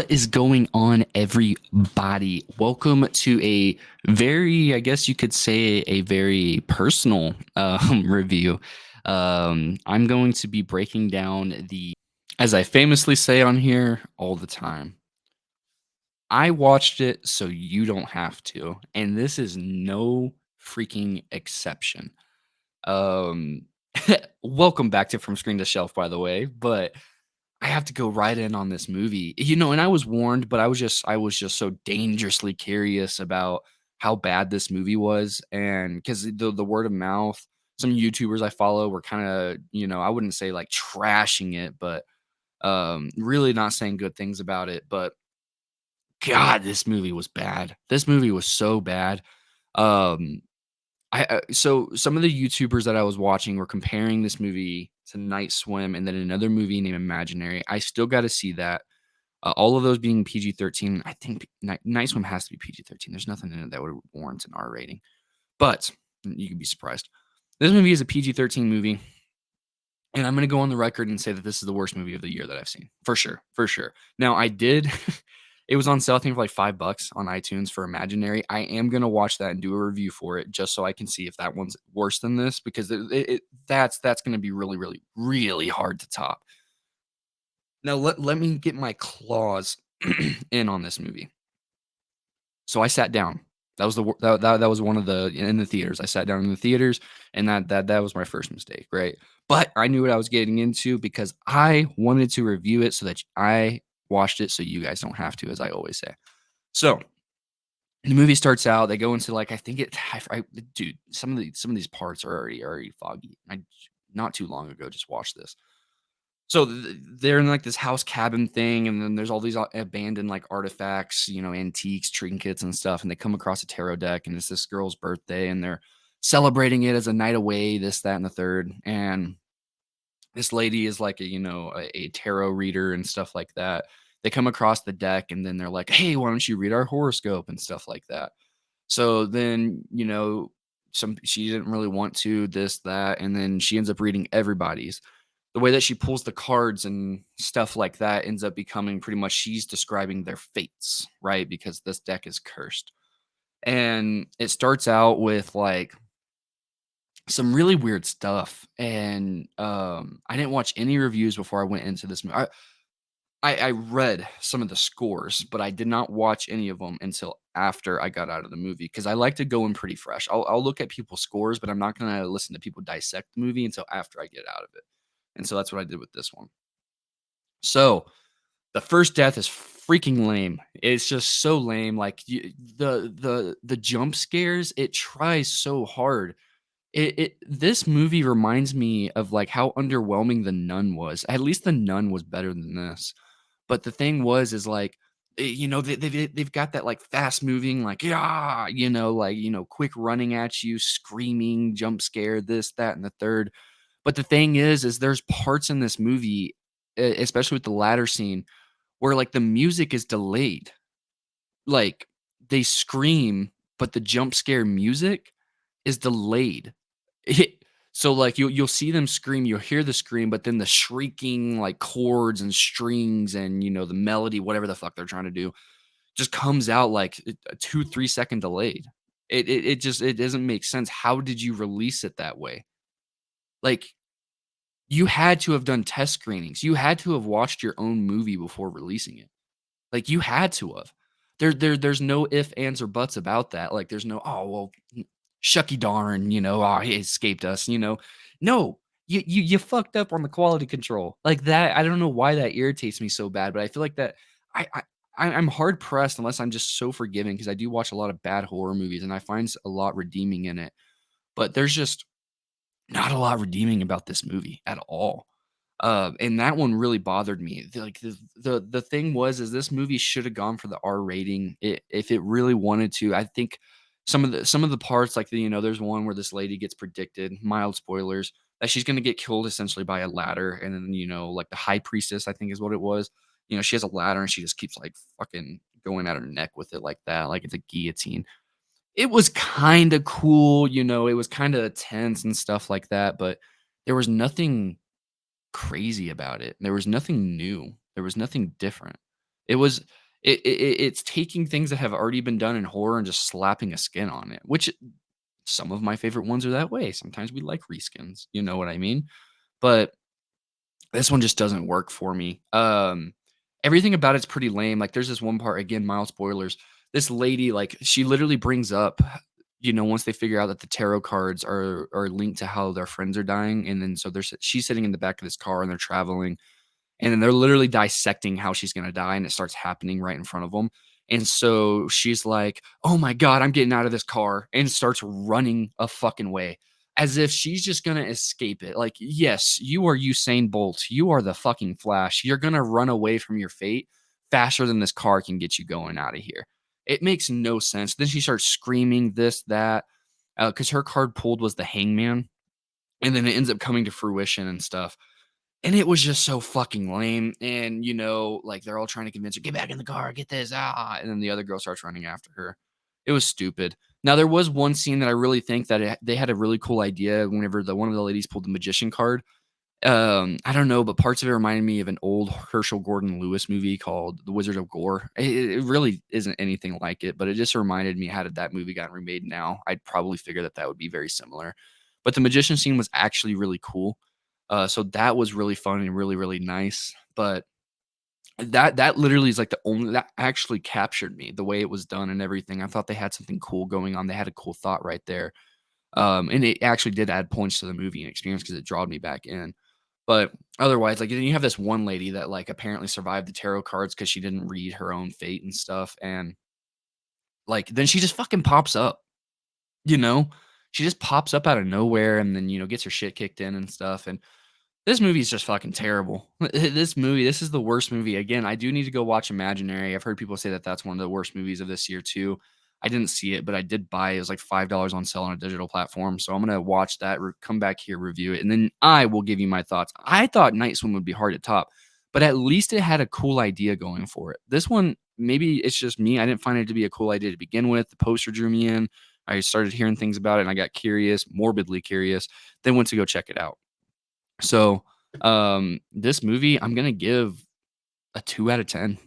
What is going on, everybody? Welcome to a very, I guess you could say, a very personal review. I'm going to be breaking down as I famously say on here all the time, I watched it so you don't have to. And this is no freaking exception. Um, Welcome back to From Screen to Shelf, by the way. But I have to go right in on this movie. And I was warned, but I was just so dangerously curious about how bad this movie was. And because the word of mouth, some YouTubers I follow were kind of, I wouldn't say like trashing it, but really not saying good things about it. But God, this movie was bad. This movie was so bad. Um, so some of the YouTubers that I was watching were comparing this movie to Night Swim and then another movie named Imaginary. I still got to see that. All of those being PG-13. I think Night Swim has to be PG-13. There's nothing in it that would warrant an R rating. But you could be surprised. This movie is a PG-13 movie, and I'm going to go on the record and say that this is the worst movie of the year that I've seen. For sure. For sure. Now, I did it was on sale, I think, for like $5 on iTunes for Imaginary. I am gonna watch that and do a review for it just so I can see if that one's worse than this because that's gonna be really, really, really hard to top. Now let me get my claws in on this movie. So I sat down. That was that was one of the in the theaters. I sat down in the theaters, and that was my first mistake, right? But I knew what I was getting into because I wanted to review it so that I watched it so you guys don't have to, as I always say. So the movie starts out. They go into like I think it, dude. Some of these parts are already foggy. I not too long ago just watched this. So they're in like this house cabin thing, and then there's all these abandoned like artifacts, antiques, trinkets, and stuff. And they come across a tarot deck, and it's this girl's birthday, and they're celebrating it as a night away, this, that, and the third. And this lady is like a tarot reader and stuff like that. They come across the deck, and then they're like, "Hey, why don't you read our horoscope and stuff like that?" So then, some she didn't really want to this, that, and then she ends up reading everybody's. The way that she pulls the cards and stuff like that ends up becoming pretty much she's describing their fates, right? Because this deck is cursed. And it starts out with like some really weird stuff. And I didn't watch any reviews before I went into this. I read some of the scores, but I did not watch any of them until after I got out of the movie because I like to go in pretty fresh. I'll look at people's scores, but I'm not gonna listen to people dissect the movie until after I get out of it. And so that's what I did with this one. So the first death is freaking lame. It's just so lame. Like the jump scares, it tries so hard. This movie reminds me of like how underwhelming The Nun was. At least The Nun was better than this. But the thing was, is like, they've got that like fast moving, like, yeah, like, quick running at you, screaming, jump scare, this, that, and the third. But the thing is there's parts in this movie, especially with the latter scene, where like the music is delayed. Like they scream, but the jump scare music is delayed. So like you'll see them scream, you'll hear the scream, but then the shrieking like chords and strings and the melody, whatever the fuck they're trying to do, just comes out like a 2-3 second delayed. It doesn't make sense. How did you release it that way? Like you had to have done test screenings. You had to have watched your own movie before releasing it. Like you had to have. There's no if, ands, or buts about that. Like there's no, oh well, shucky darn, oh, he escaped us, No, you fucked up on the quality control. Like that, I don't know why that irritates me so bad, but I feel like that I I I'm hard pressed unless I'm just so forgiving because I do watch a lot of bad horror movies and I find a lot redeeming in it. But there's just not a lot redeeming about this movie at all. And that one really bothered me. Like the thing was is this movie should have gone for the R rating if it really wanted to. I think some of the parts like there's one where this lady gets predicted, mild spoilers, that she's going to get killed essentially by a ladder and then like the high priestess I think is what it was. She has a ladder and she just keeps like fucking going at her neck with it like that, like it's a guillotine. It was kinda cool, it was kinda tense and stuff like that, but there was nothing crazy about it. There was nothing new. There was nothing different. It was it's taking things that have already been done in horror and just slapping a skin on it, which some of my favorite ones are that way. Sometimes we like reskins, you know what I mean? But this one just doesn't work for me. Everything about it's pretty lame. Like, there's this one part, again, mild spoilers. This lady, like, she literally brings up, once they figure out that the tarot cards are linked to how their friends are dying, and then so she's sitting in the back of this car and they're traveling, and then they're literally dissecting how she's gonna die, and it starts happening right in front of them. And so she's like, "Oh my god, I'm getting out of this car," and starts running a fucking way, as if she's just gonna escape it. Like, yes, you are Usain Bolt. You are the fucking Flash. You're gonna run away from your fate faster than this car can get you going out of here. It makes no sense. Then she starts screaming this, that, because her card pulled was the Hangman, and then it ends up coming to fruition and stuff. And it was just so fucking lame, and, like, they're all trying to convince her, "Get back in the car, get this, ah," and then the other girl starts running after her. It was stupid. Now, there was one scene that I really think that they had a really cool idea whenever one of the ladies pulled the magician card. I don't know, but parts of it reminded me of an old Herschel Gordon Lewis movie called The Wizard of Gore. It really isn't anything like it, but it just reminded me, how did that movie got remade now? I'd probably figure that that would be very similar. But the magician scene was actually really cool. So that was really fun and really, really nice. But that literally is like the only that actually captured me, the way it was done and everything. I thought they had something cool going on. They had a cool thought right there. And it actually did add points to the movie and experience because it drawed me back in. But otherwise, like, then you have this one lady that, like, apparently survived the tarot cards because she didn't read her own fate and stuff, and, like, then she just fucking pops up, you know? She just pops up out of nowhere and then, gets her shit kicked in and stuff, and this movie is just fucking terrible. This is the worst movie. Again, I do need to go watch Imaginary. I've heard people say that that's one of the worst movies of this year too. I didn't see it, but I did buy it. It was like $5 on sale on a digital platform. So I'm gonna watch that, come back here, review it, and then I will give you my thoughts. I thought Night Swim would be hard to top, but at least it had a cool idea going for it. This one, maybe it's just me. I didn't find it to be a cool idea to begin with. The poster drew me in. I started hearing things about it and I got curious, morbidly curious, then went to go check it out. So, this movie, I'm gonna give a 2 out of 10.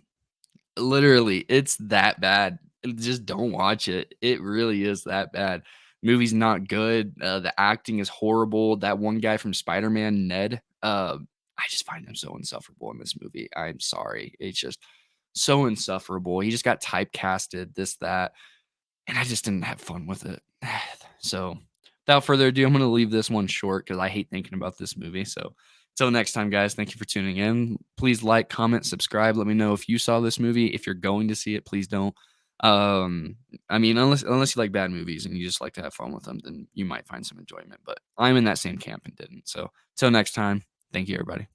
Literally, it's that bad. Just don't watch it. It really is that bad. Movie's not good. The acting is horrible. That one guy from Spider-Man, Ned, I just find him so insufferable in this movie. I'm sorry. It's just so insufferable. He just got typecasted, this, that, and I just didn't have fun with it. So, without further ado, I'm gonna leave this one short because I hate thinking about this movie. So, till next time, guys, thank you for tuning in. Please like, comment, subscribe. Let me know if you saw this movie. If you're going to see it, please don't. Um, I mean, unless you like bad movies and you just like to have fun with them, then you might find some enjoyment. But I'm in that same camp and didn't. So, till next time, thank you, everybody.